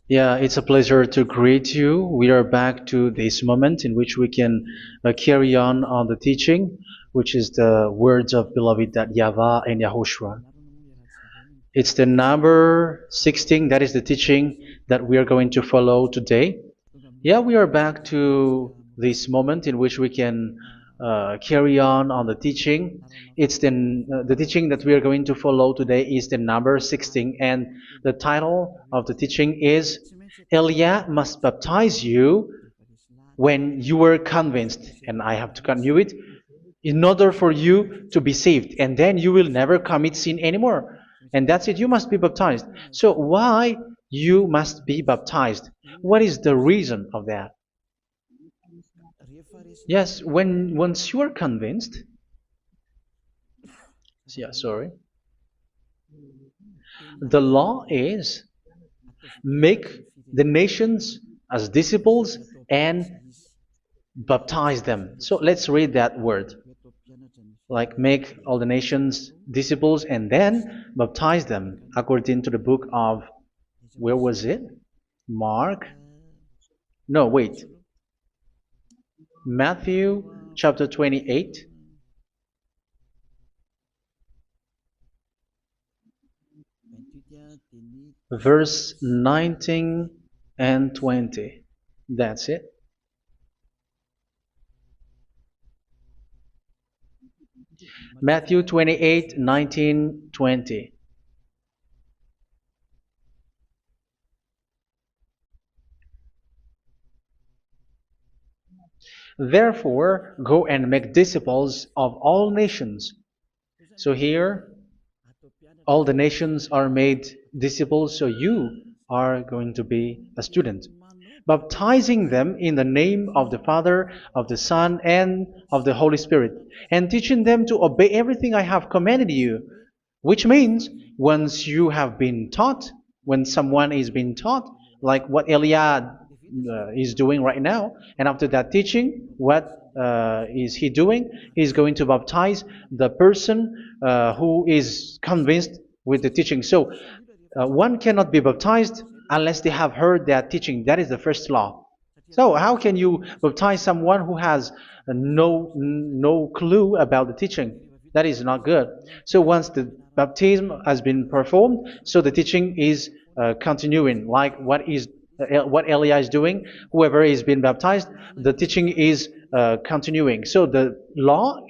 Yeah, it's a pleasure to greet you. We are back to this moment in which we can carry on the teaching, which is the words of beloved that YAHVAH and YAHOSHUA. It's the number 16, that is the teaching that we are going to follow today. Yeah, we are back to this moment in which we can carry on the teaching. It's the teaching that we are going to follow today is the number 16, and the title of the teaching is Elia must baptize you when you were convinced, and I have to continue it, in order for you to be saved, and then you will never commit sin anymore. And that's it, you must be baptized. So why you must be baptized? What is the reason of that? Yes, when once you are convinced, yeah, sorry, the law is make the nations as disciples and baptize them. So let's read that word. Like make all the nations disciples and then baptize them according to the book of, where was it? Mark? No, wait. Matthew chapter 28. Verse 19 and 20. That's it. Matthew 28, 19, 20. Therefore, go and make disciples of all nations. So here, all the nations are made disciples, so you are going to be a student. Baptizing them in the name of the Father, of the Son, and of the Holy Spirit, and teaching them to obey everything I have commanded you. Which means, once you have been taught, when someone is being taught, like what Eliad is doing right now, and after that teaching, what is he doing? He's going to baptize the person who is convinced with the teaching. So one cannot be baptized unless they have heard that teaching. That is the first law. So how can you baptize someone who has no clue about the teaching? That is not good. So once the baptism has been performed, so the teaching is continuing. Like what Elia is doing, whoever is being baptized, the teaching is continuing. So the law,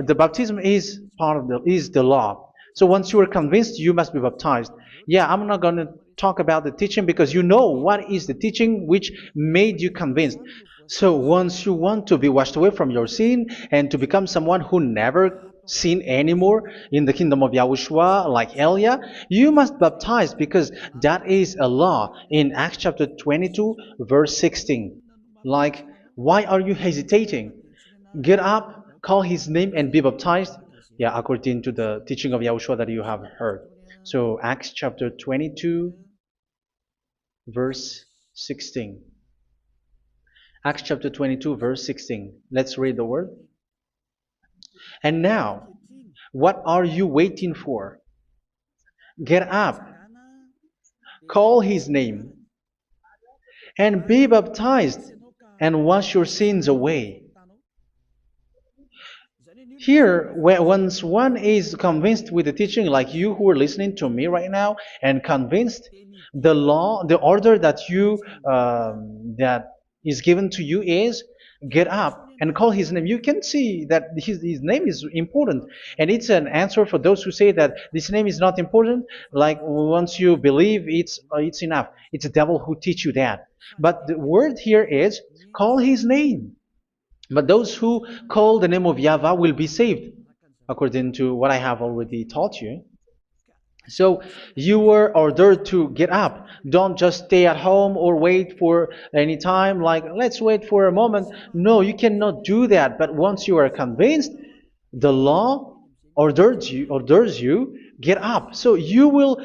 the baptism is part of the law. So once you are convinced, you must be baptized. Yeah, I'm not going to talk about the teaching because you know what is the teaching which made you convinced. So once you want to be washed away from your sin and to become someone who never sin anymore in the kingdom of Yahushua, like Elia, you must baptize because that is a law in Acts chapter 22, verse 16. Like, why are you hesitating? Get up, call his name, and be baptized. Yeah, according to the teaching of Yahushua that you have heard. So Acts chapter 22, verse 16. Acts chapter 22, verse 16. Let's read the word. And now, what are you waiting for? Get up, call his name, and be baptized, and wash your sins away. Here, once one is convinced with the teaching, like you who are listening to me right now, and convinced, the law, the order that that is given to you is get up and call his name. You can see that his name is important, and it's an answer for those who say that this name is not important. Like once you believe, it's enough. It's the devil who teach you that. But the word here is call his name. But those who call the name of YAHVAH will be saved, according to what I have already taught you. So you were ordered to get up. Don't just stay at home or wait for any time, like let's wait for a moment. No, you cannot do that. But once you are convinced, the law orders you get up. So you will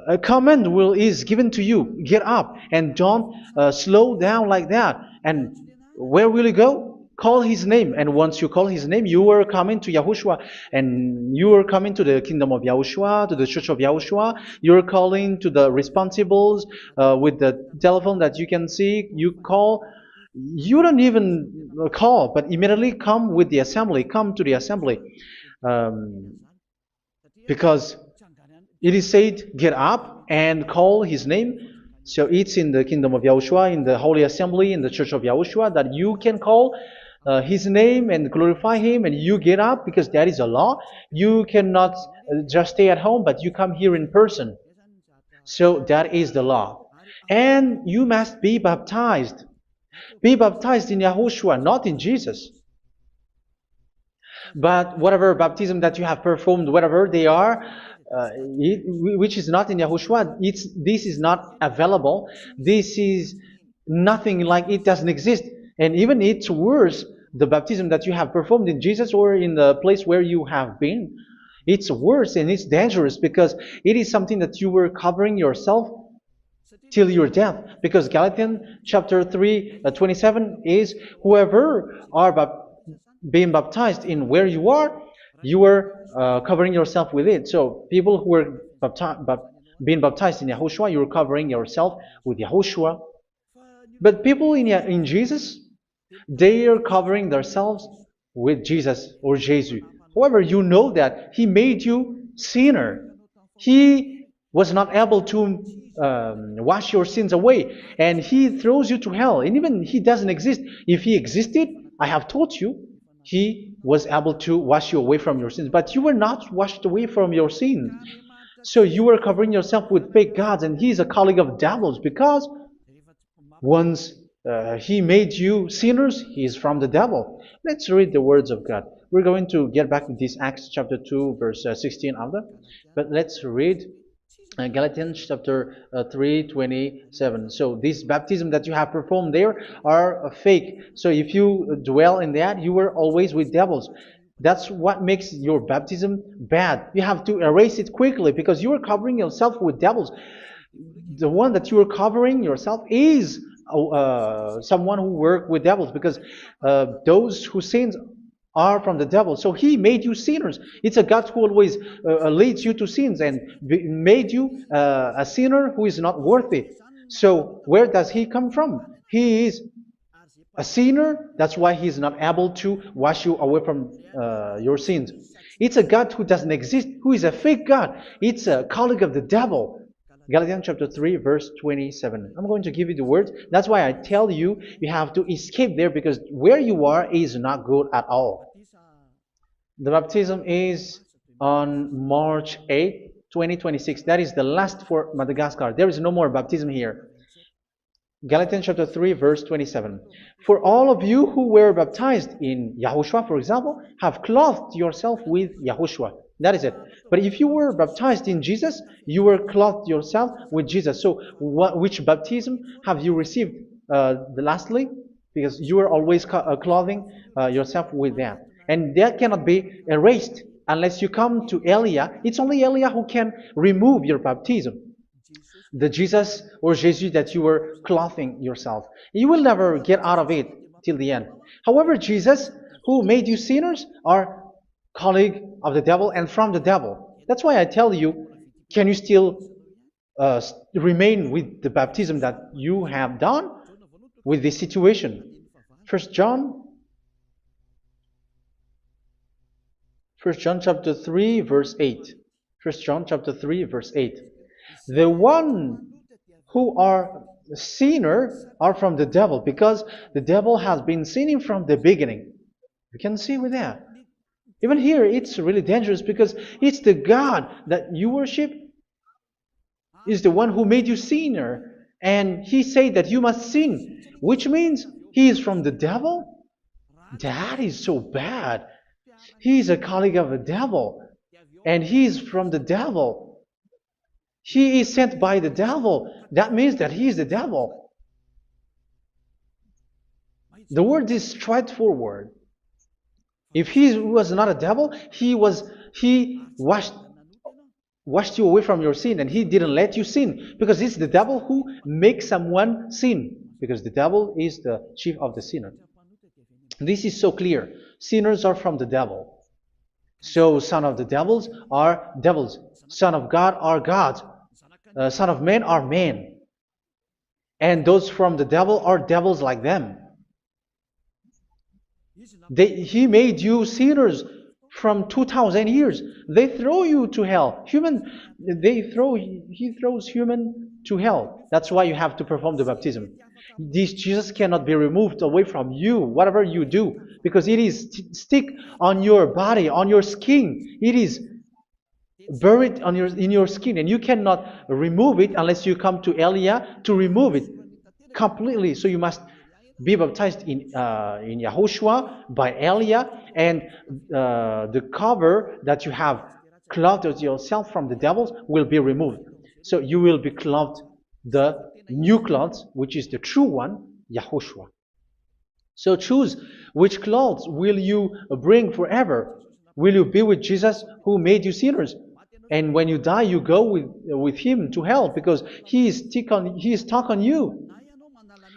a command is given to you, get up, and don't slow down like that. And where will you go? call his name. And once you call his name, you are coming to Yahushua. And you are coming to the kingdom of Yahushua, to the church of Yahushua. You're calling to the responsibles with the telephone that you can see. You call. You don't even call, but immediately come with the assembly. Come to the assembly. Um, because it is said, get up and call his name. So it's in the kingdom of Yahushua, in the holy assembly, in the church of Yahushua, that you can call his name and glorify him, and you get up because that is a law. You cannot just stay at home, but you come here in person. So that is the law. And you must be baptized. Be baptized in Yahushua, not in Jesus. But whatever baptism that you have performed, whatever they are, which is not in Yahushua, this is not available. This is nothing, like it doesn't exist. And even it's worse, the baptism that you have performed in Jesus or in the place where you have been. It's worse and it's dangerous because it is something that you were covering yourself till your death. Because Galatians chapter 3, 27 is, whoever are being baptized in where you are covering yourself with it. So people who were being baptized in Yahushua, you're covering yourself with Yahushua. But people in Jesus, they are covering themselves with Jesus or Jesus. However, you know that He made you sinner. He was not able to wash your sins away, and He throws you to hell. And even He doesn't exist. If He existed, I have taught you, He was able to wash you away from your sins. But you were not washed away from your sins. So you were covering yourself with fake gods, and He is a colleague of devils, because once He made you sinners, He is from the devil. Let's read the words of God. We're going to get back to this Acts chapter 2, verse 16 after. But let's read Galatians chapter 3, 27. So this baptism that you have performed there are fake. So if you dwell in that, you were always with devils. That's what makes your baptism bad. You have to erase it quickly because you are covering yourself with devils. The one that you are covering yourself is someone who worked with devils, because those who sins are from the devil. So He made you sinners. It's a God who always leads you to sins and made you a sinner who is not worthy. So where does He come from? He is a sinner. That's why He is not able to wash you away from your sins. It's a God who doesn't exist, who is a fake God. It's a colleague of the devil. Galatians chapter 3, verse 27. I'm going to give you the words. That's why I tell you, you have to escape there, because where you are is not good at all. The baptism is on March 8, 2026. That is the last for Madagascar. There is no more baptism here. Galatians chapter 3, verse 27. For all of you who were baptized in Yahushua, for example, have clothed yourself with Yahushua. That is it. But if you were baptized in Jesus, you were clothed yourself with Jesus. So which baptism have you received lastly? Because you are always clothing yourself with that. And that cannot be erased unless you come to Eliah. It's only Eliah who can remove your baptism. The Jesus or Jesus that you were clothing yourself. You will never get out of it till the end. However, Jesus, who made you sinners, are colleague of the devil and from the devil. That's why I tell you, can you still remain with the baptism that you have done with this situation? First John chapter 3, verse 8. First John chapter 3, verse 8. The one who are sinner are from the devil, because the devil has been sinning from the beginning. You can see with that. Even here, it's really dangerous, because it's the God that you worship is the one who made you sinner. And He said that you must sin, which means He is from the devil. That is so bad. He is a colleague of the devil. And He is from the devil. He is sent by the devil. That means that He is the devil. The word is straightforward. If He was not a devil, He washed you away from your sin, and He didn't let you sin, because it's the devil who makes someone sin, because the devil is the chief of the sinner. This is so clear. Sinners are from the devil. So son of the devils are devils. Son of God are gods. Son of men are men. And those from the devil are devils like them. He made you sinners from 2,000 years. They throw you to hell. He throws human to hell. That's why you have to perform the baptism. This Jesus cannot be removed away from you, whatever you do, because it is stick on your body, on your skin. It is buried in your skin, and you cannot remove it unless you come to Elia to remove it completely. So you must be baptized in Yahushua by Elia, and the cover that you have clothed yourself from the devils will be removed. So you will be clothed the new clothes, which is the true one, Yahushua. So choose which clothes will you bring forever. Will you be with Jesus who made you sinners? And when you die, you go with him to hell because he is stuck on you.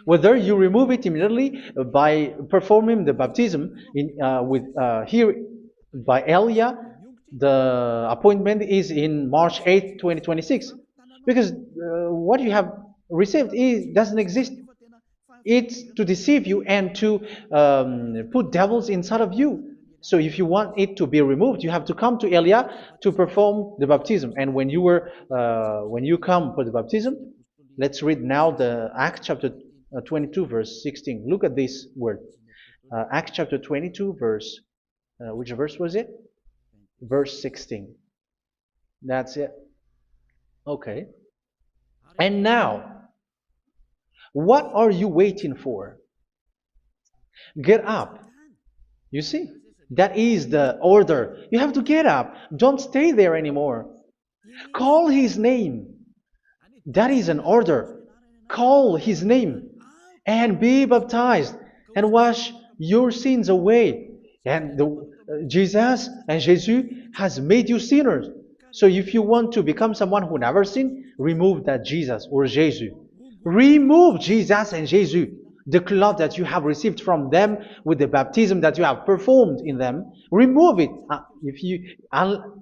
Whether you remove it immediately by performing the baptism here by Elia, the appointment is in March 8th, 2026. Because what you have received doesn't exist. It's to deceive you and to put devils inside of you. So if you want it to be removed, you have to come to Elia to perform the baptism. And when you come for the baptism, let's read now the Acts chapter 22 verse 16. Look at this word. Acts chapter 22 verse, which verse was it? Verse 16. That's it. Okay. And now, what are you waiting for? Get up. You see, that is the order. You have to get up. Don't stay there anymore. Call his name. That is an order. Call his name and be baptized and wash your sins away. And Jesus has made you sinners. So if you want to become someone who never sinned, remove that Jesus or Jesus. Remove Jesus and Jesus, the cloth that you have received from them with the baptism that you have performed in them. Remove it.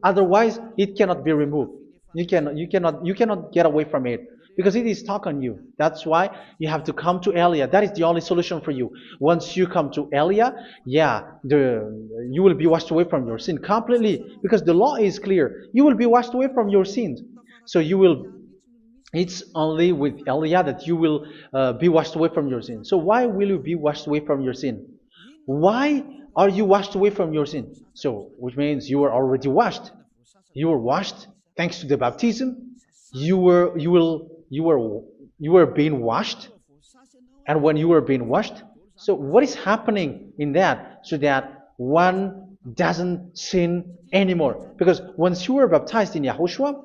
Otherwise, it cannot be removed. You cannot get away from it because it is stuck on you. That's why you have to come to Elia. That is the only solution for you. Once you come to Elia, you will be washed away from your sin completely because the law is clear. You will be washed away from your sins. So it's only with Elia that you will be washed away from your sin. So why will you be washed away from your sin? Why are you washed away from your sin? So, which means you are already washed. You were washed thanks to the baptism. You were being washed, and when you were being washed, so what is happening in that? So that one doesn't sin anymore. Because once you were baptized in Yahushua,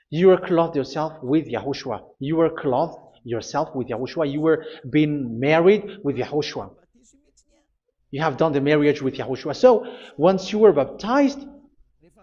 you were clothed yourself with Yahushua. You were clothed yourself with Yahushua. You were being married with Yahushua. You have done the marriage with Yahushua. So once you were baptized,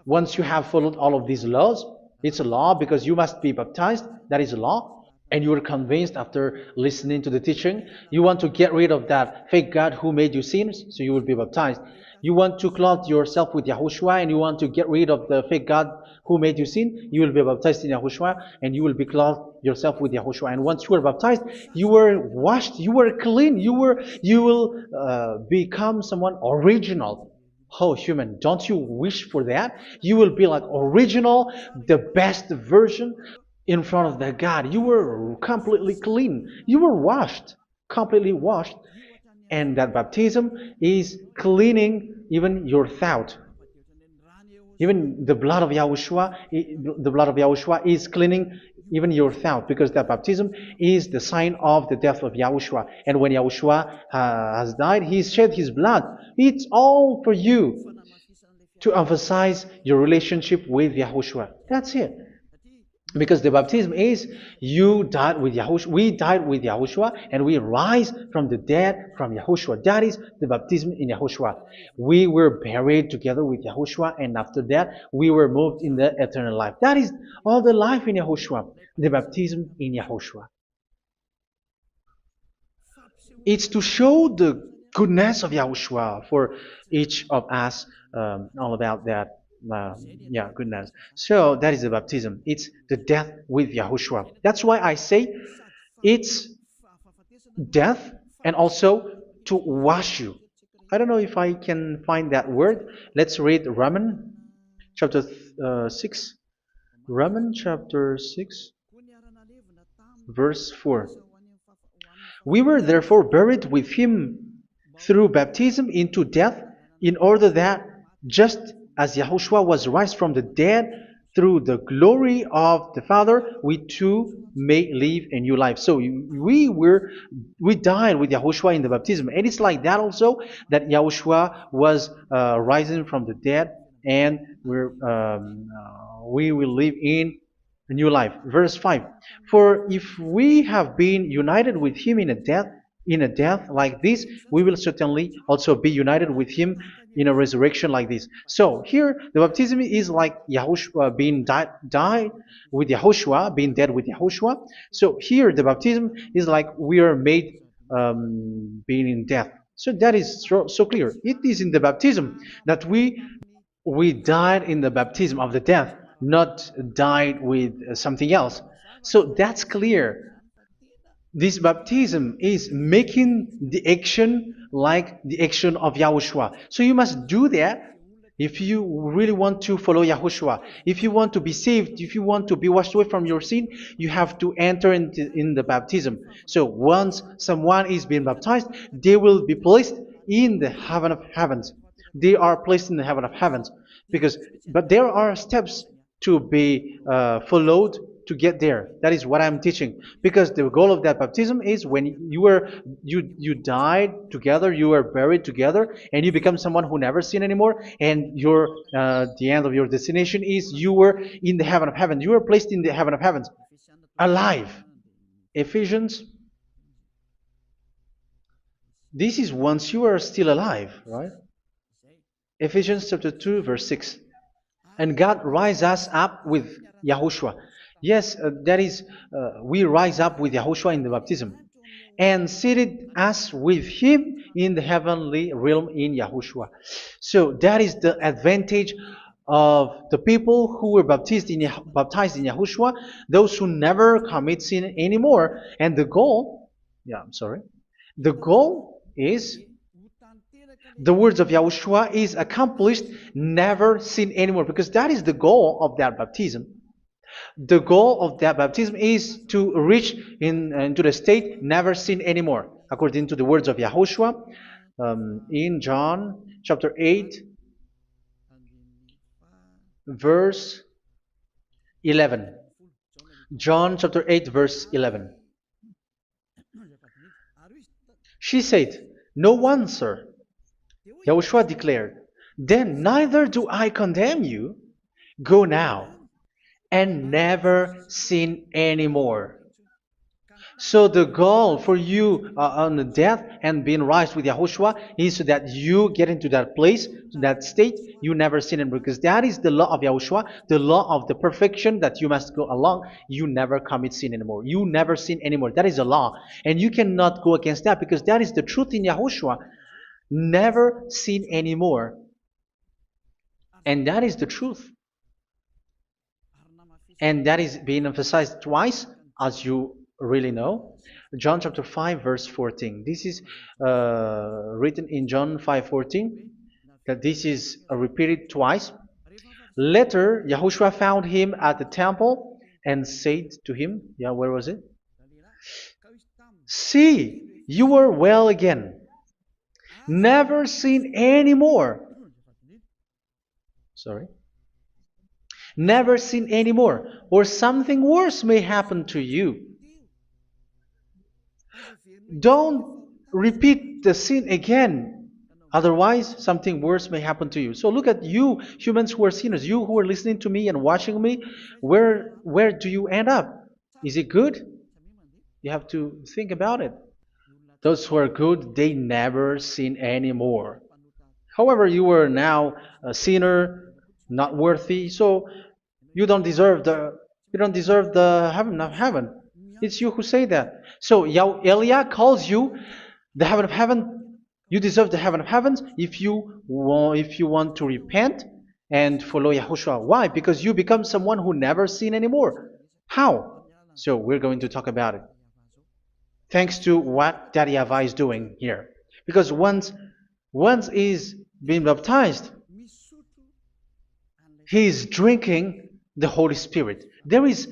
once you have followed all of these laws, it's a law because you must be baptized. That is a law. And you are convinced after listening to the teaching, you want to get rid of that fake God who made you sinners, so you will be baptized. You want to clothe yourself with Yahushua and you want to get rid of the fake God who made you sin, you will be baptized in Yahushua and you will be clothed yourself with Yahushua. And once you are baptized, you were washed, you were clean, you will become someone original. Oh, human, don't you wish for that? You will be like original, the best version in front of that God. You were completely clean. You were washed, completely washed. And that baptism is cleaning even your thought. Even the blood of Yahushua is cleaning even your thought, because that baptism is the sign of the death of Yahushua. And when Yahushua has died, he shed his blood. It's all for you to emphasize your relationship with Yahushua. That's it. Because the baptism is you died with Yahushua, we died with Yahushua, and we rise from the dead from Yahushua. That is the baptism in Yahushua. We were buried together with Yahushua, and after that we were moved in the eternal life. That is all the life in Yahushua, the baptism in Yahushua. It's to show the goodness of Yahushua for each of us, all about that. Uh, yeah, goodness. So that is the baptism. It's the death with Yahushua. That's why I say it's death and also to wash you. I don't know if I can find that word. Let's read Romans chapter 6. Romans chapter 6, verse 4. We were therefore buried with him through baptism into death, in order that, just as Yahushua was raised from the dead through the glory of the Father, we too may live a new life. So we died with Yahushua in the baptism, and it's like that also that Yahushua was rising from the dead, and we will live in a new life. Verse 5. For if we have been united with him in a death like this, we will certainly also be united with him in a resurrection like this. So here the baptism is like Yahushua being died with Yahushua, being dead with Yahushua. So here the baptism is like we are made being in death. So that is so clear. It is in the baptism that we died in the baptism of the death, not died with something else. So that's clear. This baptism is making the action like the action of Yahushua. So you must do that if you really want to follow Yahushua. If you want to be saved, if you want to be washed away from your sin, you have to enter in the baptism. So once someone is being baptized, they will be placed in the heaven of heavens. They are placed in the heaven of heavens but there are steps to be followed to get there. That is what I'm teaching. Because the goal of that baptism is when you died together, you were buried together, and you become someone who never sin anymore. And the end of your destination is you were in the heaven of heaven. You were placed in the heaven of heavens, alive. Ephesians. This is once you are still alive, right? Ephesians chapter 2, verse 6. And God rise us up with Yahushua. Yes, that is, we rise up with Yahushua in the baptism. And seated us with him in the heavenly realm in Yahushua. So that is the advantage of the people who were baptized in Yahushua, those who never commit sin anymore. And the goal, the goal is the words of Yahushua is accomplished, never sin anymore, because that is the goal of that baptism. The goal of that baptism is to reach into the state never sin anymore, according to the words of Yahushua in John chapter 8, verse 11. John chapter 8, verse 11. She said, "No one, sir." Yahushua declared, "Then neither do I condemn you. Go now and never sin anymore." So the goal for you on the death and being raised with Yahushua is so that you get into that place, to that state, you never sin anymore. Because that is the law of Yahushua, the law of the perfection that you must go along. You never commit sin anymore. You never sin anymore. That is a law. And you cannot go against that because that is the truth in Yahushua. Never sin anymore. And that is the truth. And that is being emphasized twice, as you really know. John chapter 5, verse 14. This is written in John 5:14. That this is repeated twice. Later, Yahushua found him at the temple and said to him, where was it? "See, you are well again. Never sin anymore." Sorry. Never sin anymore, or something worse may happen to you. Don't repeat the sin again. Otherwise, something worse may happen to you. So look at you, humans who are sinners, you who are listening to me and watching me. Where do you end up? Is it good? You have to think about it. Those who are good, they never sin anymore. However, you are now a sinner, not worthy, so you don't deserve the heaven of heaven. It's you who say that. So Eliah calls you the heaven of heaven. You deserve the heaven of heavens if you want to repent and follow Yahushua. Why? Because you become someone who never sin anymore. How? So we're going to talk about it. Thanks to what Daddy YAHVAH is doing here. Because once he's been baptized, he's drinking the Holy Spirit. There is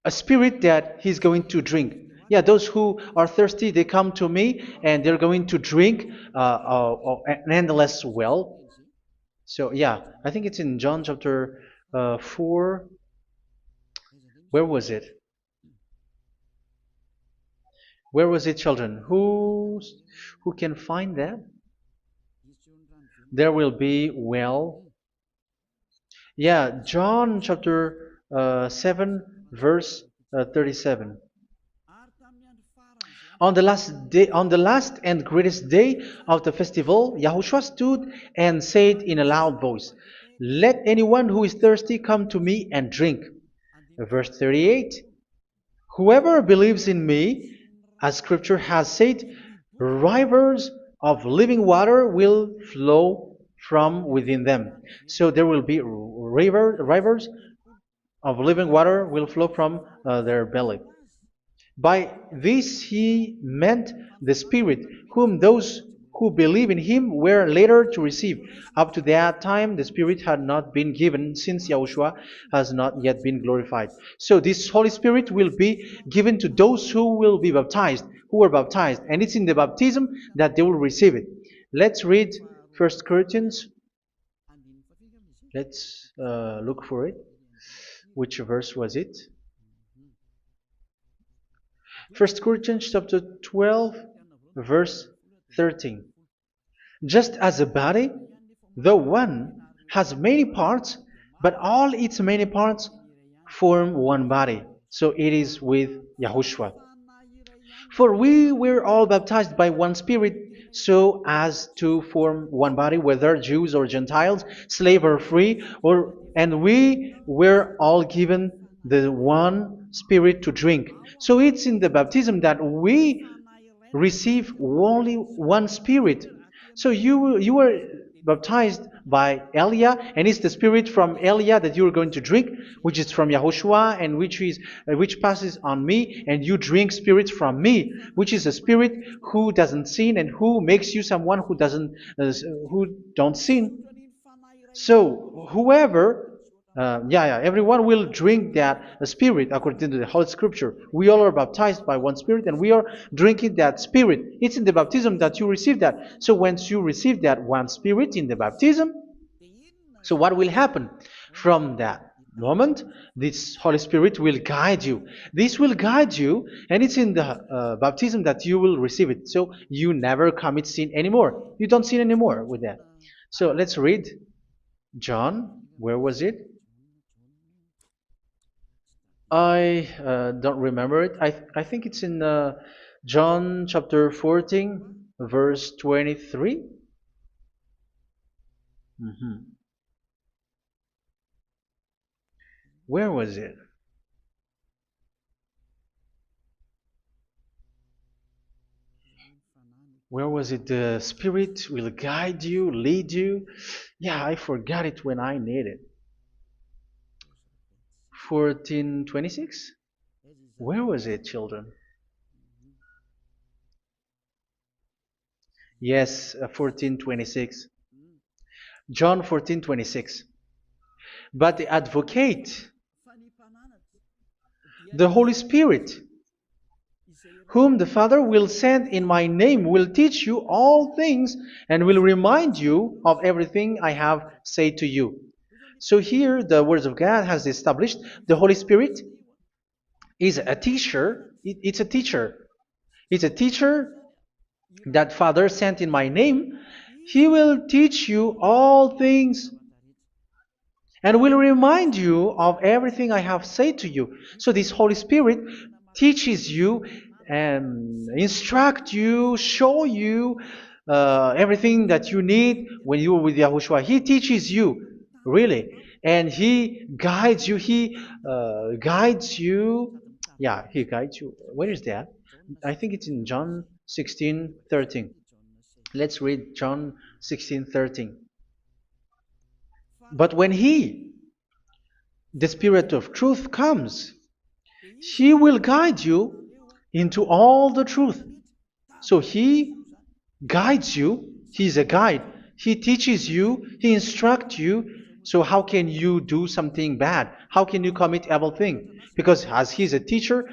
a spirit that he's going to drink. Yeah, those who are thirsty, they come to me and they're going to drink an endless well. So, yeah, I think it's in John chapter 4. Where was it? Where was it, children? Who can find that? There will be well. Yeah, John chapter 7, verse 37. On the last and greatest day of the festival, Yahushua stood and said in a loud voice, "Let anyone who is thirsty come to me and drink." Verse 38, "Whoever believes in me, as Scripture has said, rivers of living water will flow from within them." So there will be rivers of living water will flow from their belly. By this he meant the Spirit, whom those who believe in him were later to receive. Up to that time, the Spirit had not been given, since Yahushua has not yet been glorified. So this Holy Spirit will be given to those who will be baptized, who were baptized, and it's in the baptism that they will receive it. Let's read 1 Corinthians. Let's look for it. Which verse was it? 1 Corinthians chapter 12, verse 13. Just as a body, though one, has many parts, but all its many parts form one body. So it is with Yahushua. For we were all baptized by one Spirit, so as to form one body, whether Jews or Gentiles, slave or free, and we were all given the one Spirit to drink. So it's in the baptism that we receive only one Spirit. So you were baptized by Elia, and it's the Spirit from Elia that you are going to drink, which is from Yahushua, and which passes on me, and you drink Spirit from me, which is a Spirit who doesn't sin and who makes you someone who don't sin. So whoever everyone will drink that Spirit according to the Holy Scripture. We all are baptized by one Spirit, and we are drinking that Spirit. It's in the baptism that you receive that. So once you receive that one Spirit in the baptism, so what will happen? From that moment, this Holy Spirit will guide you. This will guide you, and it's in the baptism that you will receive it. So you never commit sin anymore. You don't sin anymore with that. So let's read John. Where was it? I don't remember it. I think it's in John chapter 14, verse 23. Where was it? Where was it? The Spirit will guide you, lead you. Yeah, I forgot it when I need it. 14:26? Where was it, children? Yes, 14:26. John 14:26. But the advocate, the Holy Spirit, whom the Father will send in my name, will teach you all things and will remind you of everything I have said to you. So here the words of God has established the Holy Spirit is a teacher. It's a teacher. It's a teacher that Father sent in my name. He will teach you all things and will remind you of everything I have said to you. So this Holy Spirit teaches you and instruct you, show you everything that you need when you are with Yahushua. He teaches you, really. And He guides you. He guides you. Yeah, He guides you. Where is that? I think it's in John 16:13. Let's read John 16:13. But when He, the Spirit of truth, comes, He will guide you into all the truth. So He guides you. He's a guide. He teaches you. He instructs you. So how can you do something bad? How can you commit evil thing? Because as He's a teacher,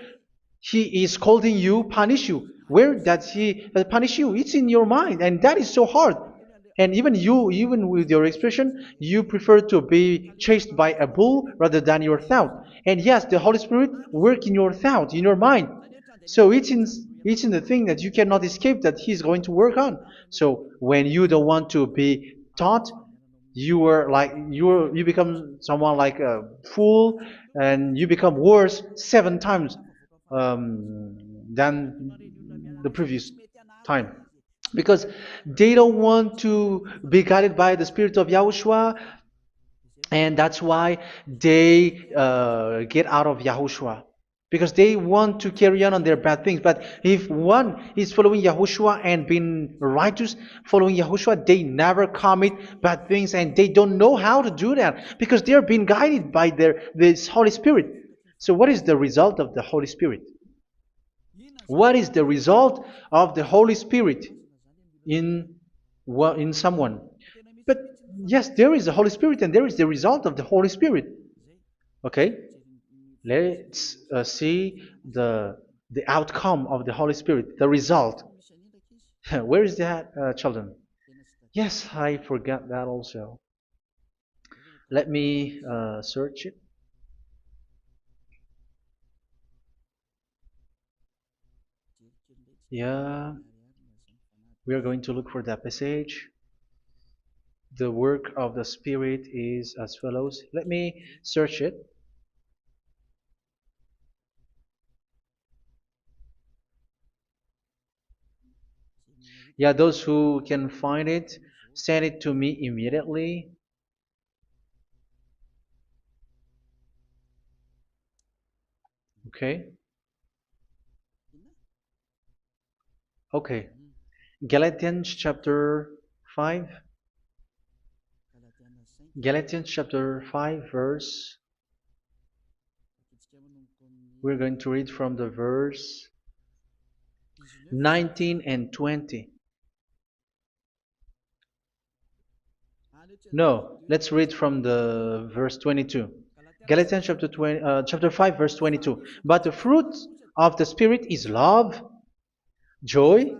He is scolding you, punish you. Where does He punish you? It's in your mind, and that is so hard. And even you, even with your expression, you prefer to be chased by a bull rather than your thought. And yes, the Holy Spirit work in your thought, in your mind. So it's in the thing that you cannot escape that He's going to work on. So when you don't want to be taught, you become someone like a fool, and you become worse 7 times than the previous time, because they don't want to be guided by the Spirit of Yahushua, and that's why they get out of Yahushua, because they want to carry on their bad things. But if one is following Yahushua and being righteous, following Yahushua, they never commit bad things, and they don't know how to do that because they are being guided by this Holy Spirit. So what is the result of the Holy Spirit? What is the result of the Holy Spirit in in someone? But yes, there is the Holy Spirit, and there is the result of the Holy Spirit. Okay, let's see the outcome of the Holy Spirit, the result. Where is that, children? Yes, I forgot that also. Let me search it. Yeah, we are going to look for that passage. The work of the Spirit is as follows. Let me search it. Yeah, those who can find it, send it to me immediately. Okay. Okay. Galatians chapter 5. Galatians chapter 5, verse. We're going to read from the verse 19 and 20. No, let's read from the verse 22. Galatians chapter 5, verse 22. But the fruit of the Spirit is love, joy,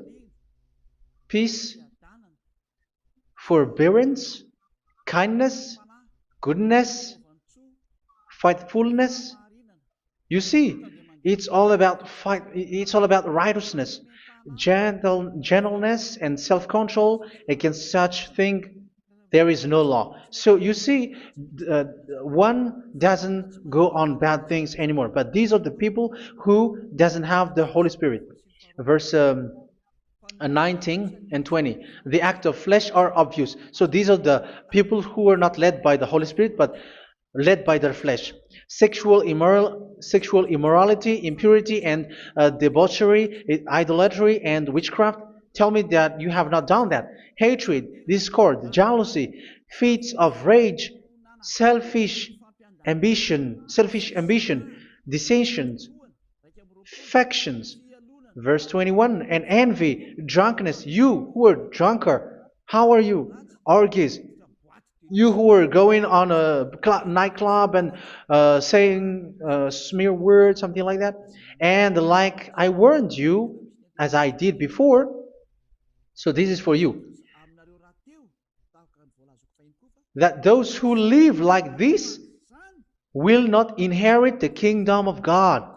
peace, forbearance, kindness, goodness, faithfulness. You see, it's all about fight. It's all about righteousness, gentleness, and self-control. Against such thing, there is no law. So you see, uh, one doesn't go on bad things anymore. But these are the people who doesn't have the Holy Spirit. Verse 19 and 20. The act of flesh are obvious. So these are the people who are not led by the Holy Spirit, but led by their flesh. Sexual immorality, impurity, and debauchery, idolatry, and witchcraft. Tell me that you have not done that. Hatred, discord, jealousy, fits of rage, selfish ambition, dissensions, factions. Verse 21, and envy, drunkenness. You who are drunkard, how are you? Orgies. You who are going on a nightclub and saying smear words, something like that. And like I warned you, as I did before, so this is for you, that those who live like this will not inherit the kingdom of God.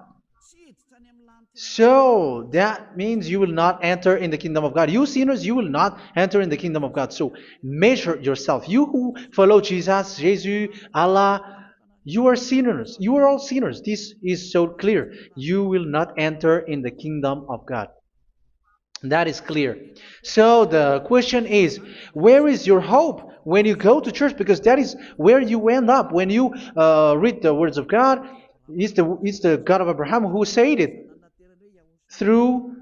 So that means you will not enter in the kingdom of God. You sinners, you will not enter in the kingdom of God. So measure yourself. You who follow Jesus, Allah, you are sinners. You are all sinners. This is so clear. You will not enter in the kingdom of God. That is clear. So the question is, where is your hope when you go to church? Because that is where you end up when you read the words of God. It's the God of Abraham who said it through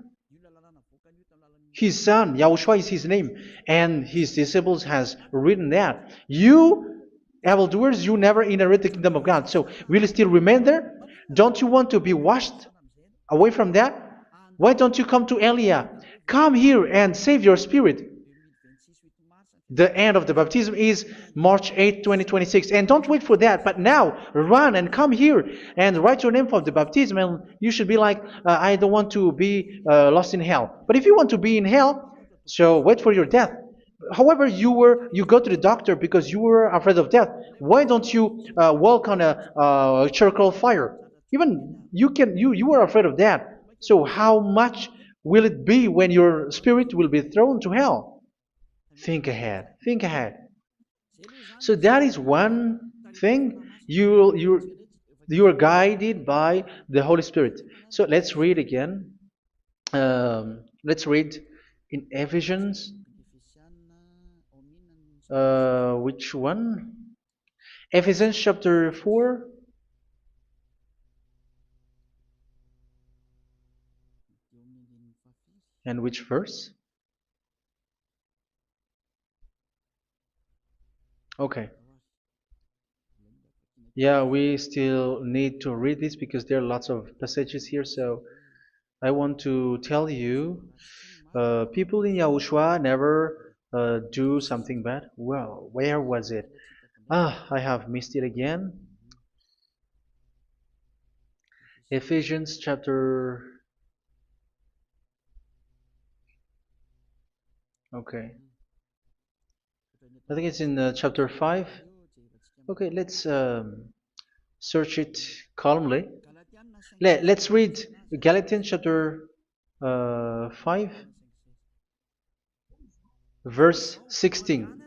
His son, Yahushua is his name, and his disciples has written that. You, evildoers, you never inherit the kingdom of God. So will you still remain there? Don't you want to be washed away from that? Why don't you come to Elia? Come here and save your spirit. The end of the baptism is March 8th, 2026. And don't wait for that, but now run and come here and write your name for the baptism. And you should be like, I don't want to be lost in hell. But if you want to be in hell, so wait for your death. However, you go to the doctor because you were afraid of death. Why don't you walk on a charcoal fire? Even you were afraid of that. So how much will it be when your spirit will be thrown to hell? Think ahead. Think ahead. So that is one thing. You are guided by the Holy Spirit. So let's read again. Let's read in Ephesians. Which one? Ephesians chapter 4. And which verse? Okay. Yeah, we still need to read this because there are lots of passages here. So I want to tell you, people in Yahushua never do something bad. Well, where was it? I have missed it again. Ephesians chapter. Okay. I think it's in chapter 5. Okay, let's search it calmly. Let's read Galatians chapter 5, verse 16.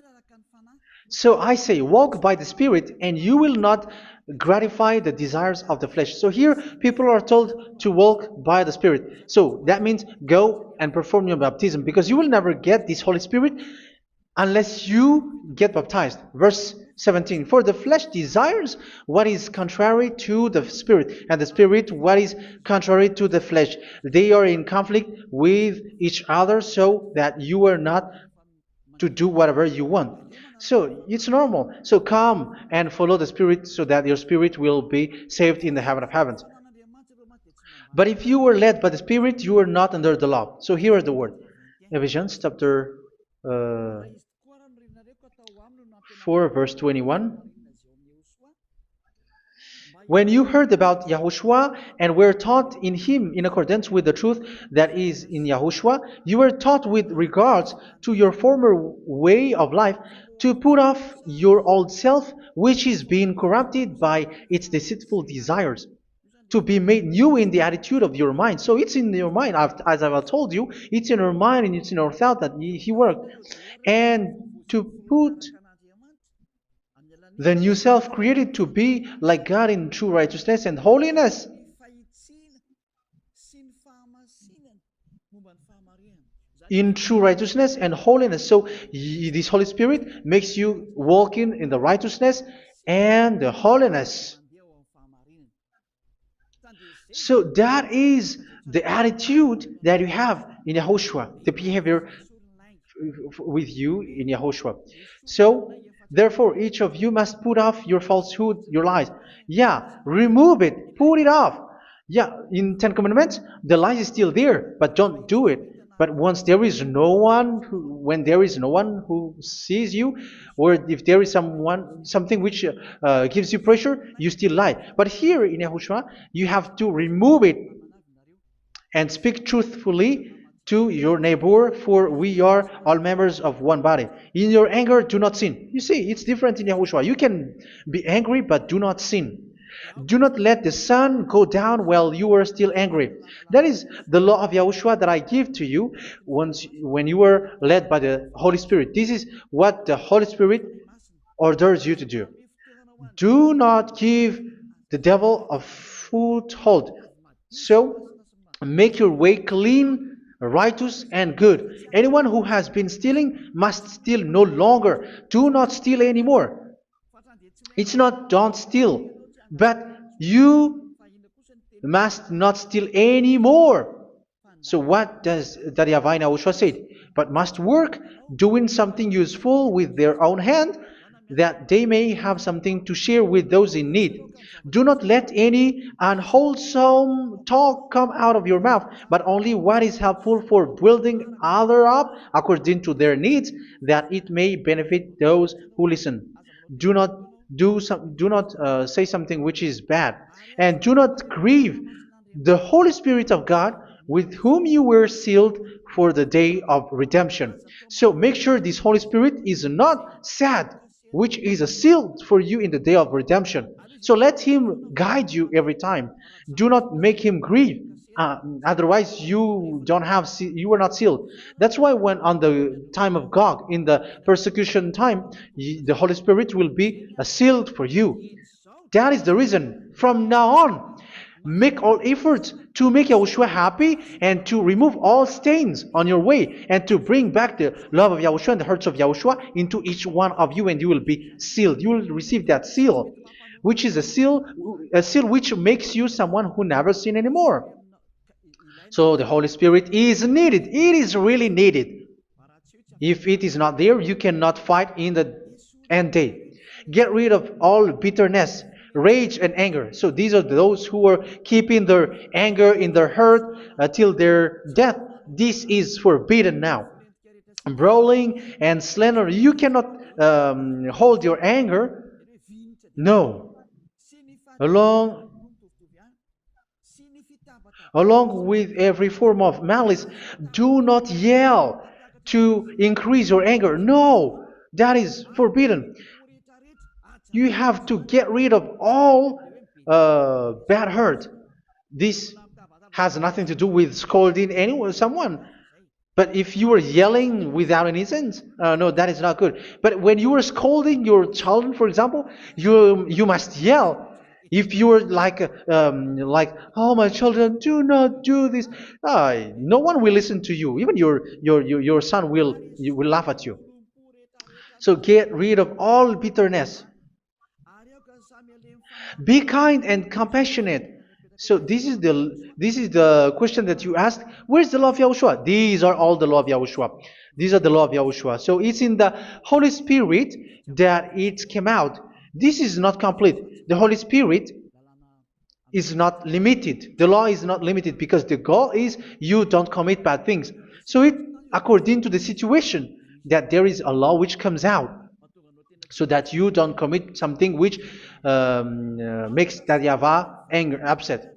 So I say, walk by the Spirit, and you will not gratify the desires of the flesh. So here, people are told to walk by the Spirit. So that means go and perform your baptism, because you will never get this Holy Spirit unless you get baptized. Verse 17. For the flesh desires what is contrary to the Spirit, and the Spirit what is contrary to the flesh. They are in conflict with each other, so that you are not to do whatever you want. So it's normal. So come and follow the Spirit so that your spirit will be saved in the heaven of heavens. But if you were led by the Spirit, you are not under the law. So here are the word. Ephesians chapter 4 verse 21. When you heard about Yahushua and were taught in him in accordance with the truth that is in Yahushua, you were taught with regards to your former way of life to put off your old self, which is being corrupted by its deceitful desires, to be made new in the attitude of your mind. So it's in your mind, as I've told you, it's in our mind and it's in our thought that he worked. And to put the new self created to be like God in true righteousness and holiness. In true righteousness and holiness. So this Holy Spirit makes you walk in the righteousness and the holiness. So that is the attitude that you have in Yahushua, the behavior with you in Yahushua. So therefore, each of you must put off your falsehood, your lies. Yeah, remove it, put it off. Yeah, in Ten Commandments, the lie is still there, but don't do it. But once there is no one, when there is no one who sees you, or if there is something which gives you pressure, you still lie. But here in Yahushua, you have to remove it and speak truthfully to your neighbor, for we are all members of one body. In your anger, do not sin. You see, it's different in Yahushua. You can be angry, but do not sin. Do not let the sun go down while you are still angry. That is the law of Yahushua that I give to you when you are led by the Holy Spirit. This is what the Holy Spirit orders you to do. Do not give the devil a foothold. So, make your way clean, righteous, and good. Anyone who has been stealing must steal no longer. Do not steal anymore. It's not don't steal, but you must not steal anymore. So what does the YAHVAH YAHOSHUA say? But must work doing something useful with their own hand, that they may have something to share with those in need. Do not let any unwholesome talk come out of your mouth, but only what is helpful for building other up according to their needs, that it may benefit those who listen. Do not do not say something which is bad, and do not grieve the Holy Spirit of God, with whom you were sealed for the day of redemption. So make sure this Holy Spirit is not sad, which is a seal for you in the day of redemption. So let him guide you every time. Do not make him grieve. Otherwise, you are not sealed. That's why when on the time of God, in the persecution time, the Holy Spirit will be a sealed for you. That is the reason. From now on, make all efforts to make Yahushua happy and to remove all stains on your way and to bring back the love of Yahushua and the hearts of Yahushua into each one of you, and you will be sealed. You will receive that seal, which is a seal which makes you someone who never sin anymore. So the Holy Spirit is needed. It is really needed. If it is not there, you cannot fight in the end day. Get rid of all bitterness, rage, and anger. So these are those who are keeping their anger in their heart till their death. This is forbidden now. Brawling and slander. You cannot hold your anger. No. Along Along with every form of malice, do not yell to increase your anger. No, that is forbidden. You have to get rid of all bad hurt. This has nothing to do with scolding anyone, someone. But if you are yelling without any sense, no, that is not good. But when you are scolding your children, for example, you must yell. If you are like, oh my children, do not do this, no one will listen to you. Even your son will laugh at you. So get rid of all bitterness. Be kind and compassionate. So this is the question that you asked. Where's the law of Yahushua? These are all the law of Yahushua. These are the law of Yahushua. So it's in the Holy Spirit that it came out. This is not complete. The Holy Spirit is not limited. The law is not limited because the goal is you don't commit bad things. So it according to the situation that there is a law which comes out, so that you don't commit something which makes that YAHVAH angry, upset.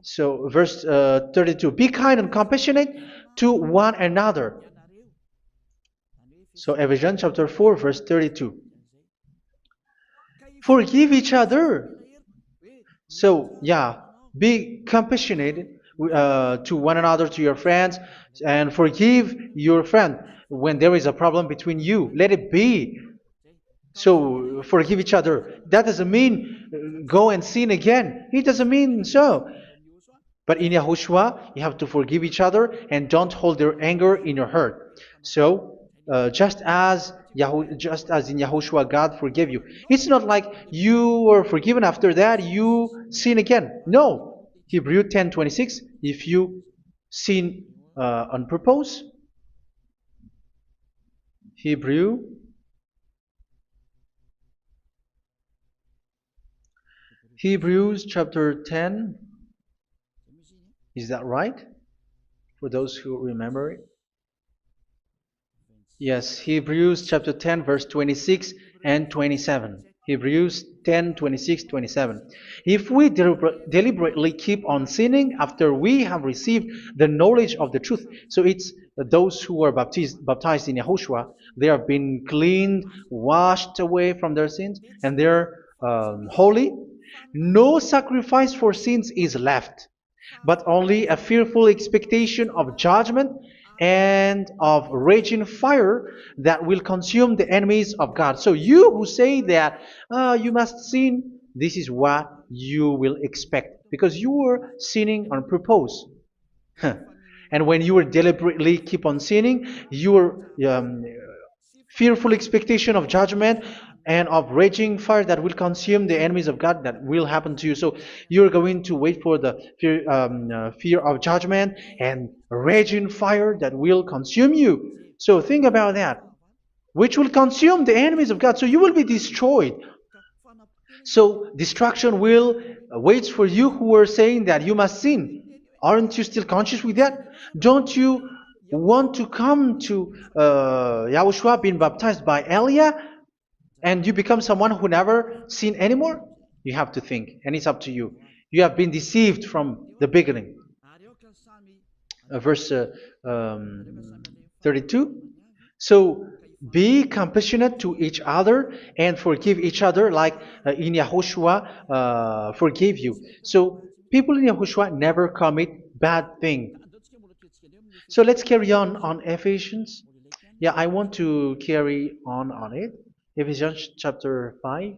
So verse 32, be kind and compassionate to one another. So Ephesians chapter 4 verse 32. Forgive each other. So yeah, be compassionate to one another, to your friends, and forgive your friend when there is a problem between you. Let it be. So forgive each other. That doesn't mean go and sin again. It doesn't mean so. But in Yahushua, you have to forgive each other and don't hold their anger in your heart. So just as in Yahushua, God forgave you. It's not like you were forgiven after that you sin again. No. Hebrew 10:26. If you sin on purpose, Hebrews chapter 10. Is that right? For those who remember it? Yes, Hebrews chapter 10 verse 26 and 27. Hebrews 10, 26, 27. If we deliberately keep on sinning after we have received the knowledge of the truth, so it's those who are baptized in Yahushua, they have been cleaned, washed away from their sins, and they're holy. No sacrifice for sins is left, but only a fearful expectation of judgment and of raging fire that will consume the enemies of God. So you who say that you must sin, this is what you will expect, because you were sinning on purpose. And when you were deliberately keep on sinning, you were fearful expectation of judgment and of raging fire that will consume the enemies of God that will happen to you. So you're going to wait for the fear of judgment and raging fire that will consume you. So think about that, which will consume the enemies of God. So you will be destroyed. So destruction will wait for you who are saying that you must sin. Aren't you still conscious with that? Don't you want to come to Yahushua being baptized by Elia and you become someone who never sin anymore? You have to think, and it's up to you. You have been deceived from the beginning. Verse 32. So be compassionate to each other and forgive each other like in Yahushua forgave you. So people in Yahushua never commit bad thing. So let's carry on Ephesians. Yeah, I want to carry on it. Ephesians chapter 5.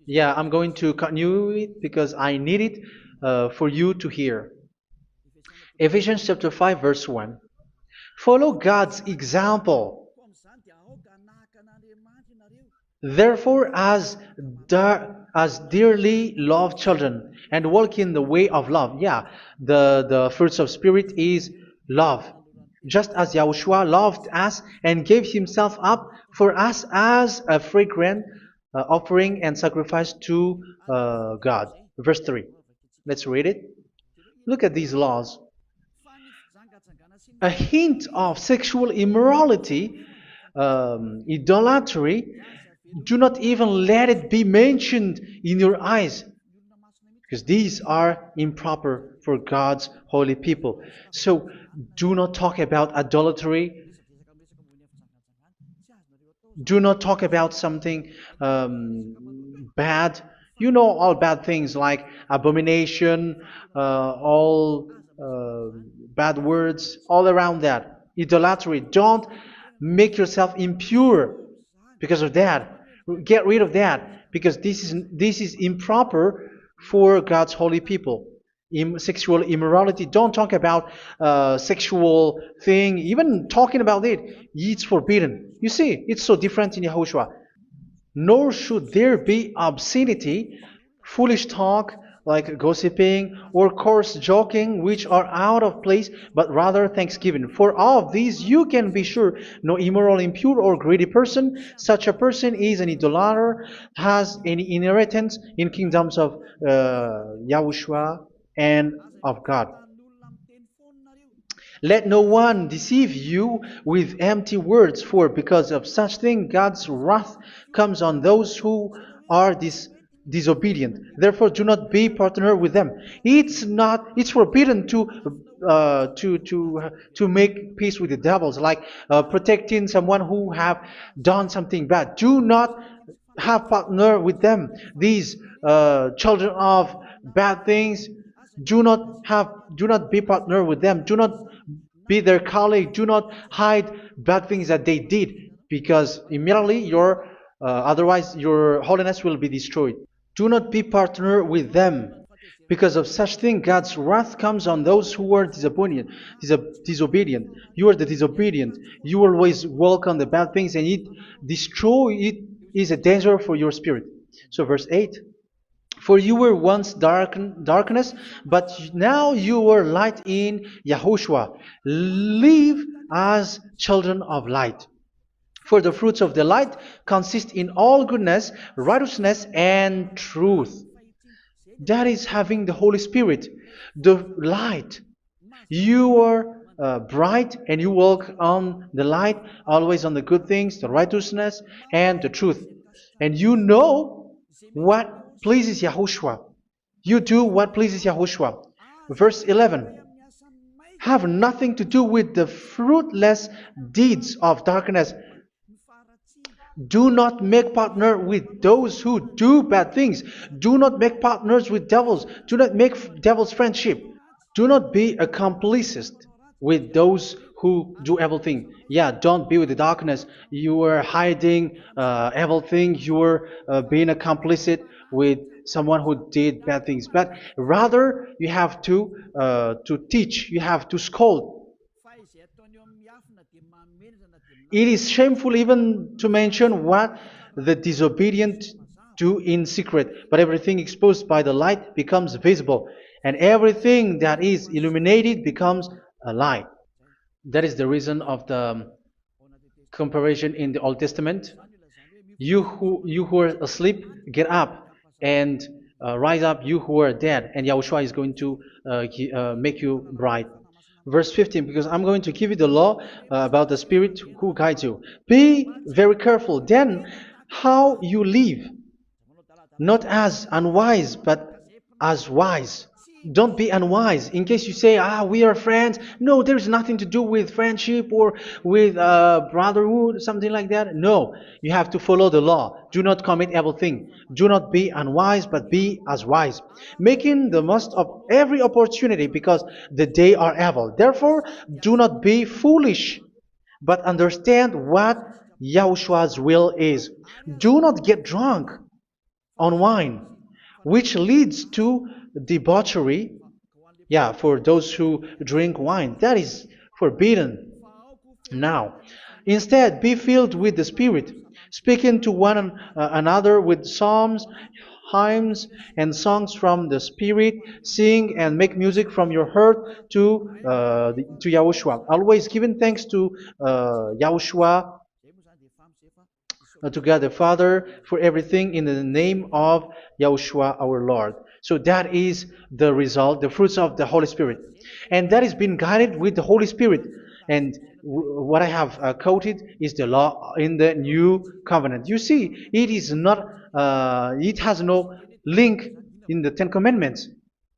Yeah, I'm going to continue it because I need it for you to hear. Ephesians chapter 5 verse 1. Follow God's example. Therefore, as dearly loved children, and walk in the way of love. Yeah, the fruits of spirit is love. Just as Yahushua loved us and gave himself up for us as a fragrant offering and sacrifice to God. Verse 3. Let's read it. Look at these laws. A hint of sexual immorality, idolatry, do not even let it be mentioned in your eyes, because these are improper for God's holy people. So do not talk about idolatry. Do not talk about something bad. You know all bad things like abomination, all bad words, all around that. Idolatry. Don't make yourself impure because of that. Get rid of that because this is improper for God's holy people. Sexual immorality. Don't talk about sexual thing. Even talking about it, it's forbidden. You see, it's so different in Yahushua. Nor should there be obscenity, foolish talk like gossiping or coarse joking, which are out of place, but rather thanksgiving. For of these you can be sure: no immoral, impure, or greedy person, such a person is an idolater, has any inheritance in kingdoms of Yahushua and of God. Let no one deceive you with empty words, for because of such thing God's wrath comes on those who are disobedient. Therefore, do not be partner with them. It's forbidden to make peace with the devils, like protecting someone who have done something bad. Do not have partner with them. These children of bad things, do not be partner with them. Do not be their colleague. Do not hide bad things that they did, because immediately otherwise your holiness will be destroyed. Do not be partner with them. Because of such thing, God's wrath comes on those who are disobedient. You are the disobedient. You always walk on the bad things, and it is a danger for your spirit. So verse 8. For you were once darkness, but now you are light in Yahushua. Live as children of light. For the fruits of the light consist in all goodness, righteousness, and truth. That is having the Holy Spirit, the light. You are bright and you walk on the light, always on the good things, the righteousness, and the truth. And you know what pleases Yahushua. You do what pleases Yahushua. Verse 11. Have nothing to do with the fruitless deeds of darkness. Do not make partner with those who do bad things. Do not make partners with devils. Do not make devils friendship. Do not be accomplices with those who do evil thing. Yeah, don't be with the darkness. You are hiding evil thing. You are being a complicit with someone who did bad things, but rather you have to teach, you have to scold. It is shameful even to mention what the disobedient do in secret, but everything exposed by the light becomes visible, and everything that is illuminated becomes a light. That is the reason of the comparison in the Old Testament. You who are asleep, get up and rise up, you who are dead, and Yahushua is going to make you bright. Verse 15, because I'm going to give you the law about the Spirit who guides you. Be very careful then how you live, not as unwise, but as wise. Don't be unwise. In case you say, we are friends. No, there's nothing to do with friendship or with brotherhood, something like that. No, you have to follow the law. Do not commit evil thing. Do not be unwise, but be as wise, making the most of every opportunity, because the day are evil. Therefore, do not be foolish, but understand what Yahushua's will is. Do not get drunk on wine, which leads to debauchery. Yeah, for those who drink wine, that is forbidden now. Instead, be filled with the Spirit, speaking to one another with psalms, hymns, and songs from the Spirit. Sing and make music from your heart to Yahushua. Always giving thanks to Yahushua, to God the Father, for everything in the name of Yahushua our Lord. So that is the result, the fruits of the Holy Spirit. And that is being guided with the Holy Spirit. And what I have quoted is the law in the new covenant. You see, it is not, it has no link in the Ten Commandments.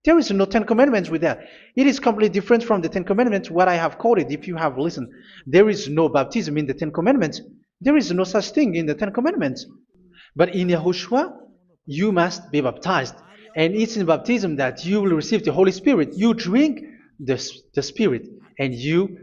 There is no Ten Commandments with that. It is completely different from the Ten Commandments, what I have quoted, if you have listened. There is no baptism in the Ten Commandments. There is no such thing in the Ten Commandments. But in Yahushua, you must be baptized. And it's in baptism that you will receive the Holy Spirit. You drink the Spirit, and you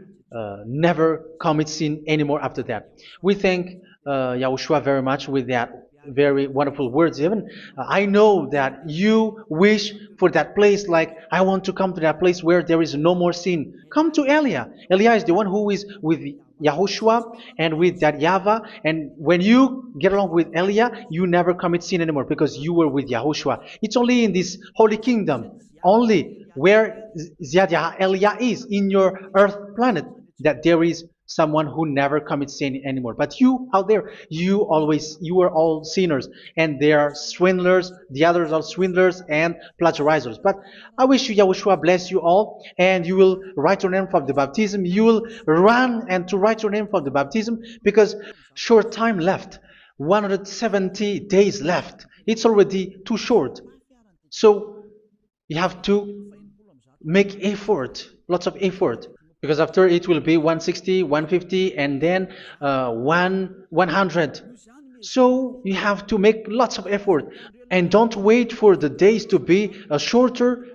never commit sin anymore after that. We thank Yahushua very much with that very wonderful words. Even I know that you wish for that place, like I want to come to that place where there is no more sin. Come to Elia. Elia is the one who is with Yahushua and with that YAHVAH, and when you get along with Elia, you never commit sin anymore because you were with Yahushua. It's only in this holy kingdom, only where Ziad Elia is, in your earth planet, that there is someone who never commits sin anymore. But you out there, you are all sinners, and they are swindlers. The others are swindlers and plagiarizers. But I wish you, Yahushua, bless you all, and you will write your name for the baptism. You will run and to write your name for the baptism, because short time left, 170 days left. It's already too short. So you have to make effort, lots of effort, because after it will be 160, 150, and then 100. So you have to make lots of effort, and don't wait for the days to be shorter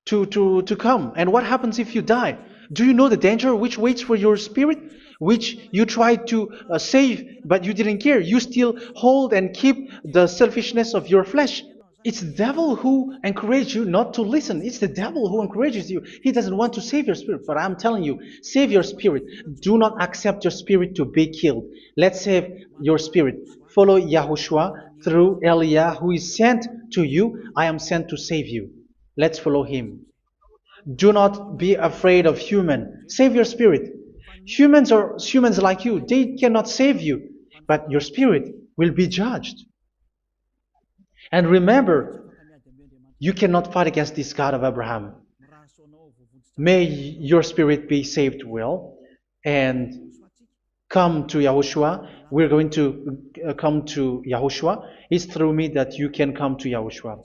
to come. And what happens if you die? Do you know the danger which waits for your spirit, which you tried to save, but you didn't care? You still hold and keep the selfishness of your flesh. It's the devil who encourages you not to listen. It's the devil who encourages you. He doesn't want to save your spirit. But I'm telling you, save your spirit. Do not accept your spirit to be killed. Let's save your spirit. Follow Yahushua through Elia, who is sent to you. I am sent to save you. Let's follow him. Do not be afraid of human. Save your spirit. Humans are humans like you. They cannot save you. But your spirit will be judged. And remember, you cannot fight against this God of Abraham. May your spirit be saved well and come to Yahushua. We're going to come to Yahushua. It's through me that you can come to Yahushua.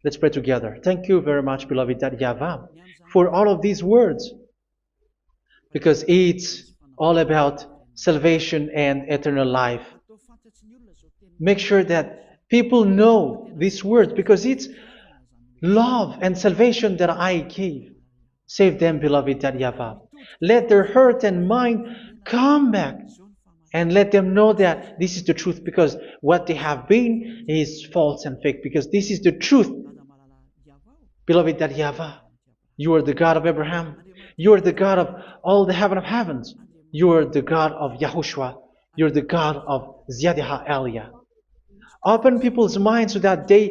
Let's pray together. Thank you very much, beloved YAHVAH, for all of these words, because it's all about salvation and eternal life. Make sure that people know these words, because it's love and salvation that I gave. Save them, beloved YAHVAH. Let their heart and mind come back And let them know that this is the truth, because what they have been is false and fake, because this is the truth. Beloved, that YAHVAH, you are the God of Abraham. You are the God of all the heaven of heavens. You are the God of YAHOSHUA. You are the God of Ziyadha Aliyah. Open people's minds so that they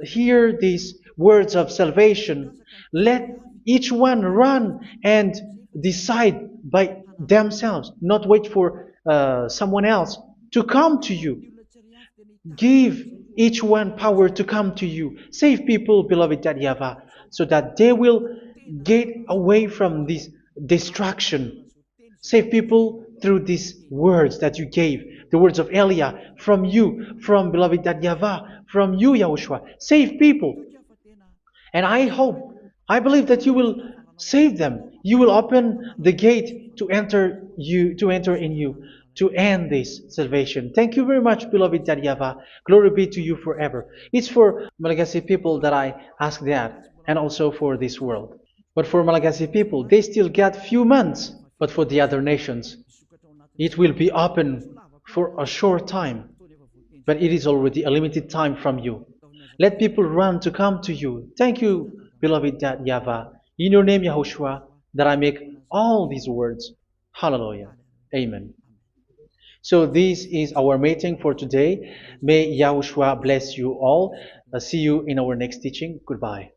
hear these words of salvation. Let each one run and decide by themselves, not wait for someone else to come to you. Give each one power to come to you. Save people, beloved YAHVAH, so that they will get away from this destruction. Save people through these words that you gave, the words of Elia, from you, from beloved YAHVAH, from you, Yahushua. Save people. And I hope, I believe that you will save them. You will open the gate to enter in you, to end this salvation. Thank you very much, beloved YAHVAH. Glory be to you forever. It's for Malagasy people that I ask that, and also for this world. But for Malagasy people, they still get few months. But for the other nations, it will be open for a short time. But it is already a limited time from you. Let people run to come to you. Thank you, beloved YAHVAH. In your name, Yahushua, that I make all these words. Hallelujah. Amen. So this is our meeting for today. May Yahushua bless you all. See you in our next teaching. Goodbye.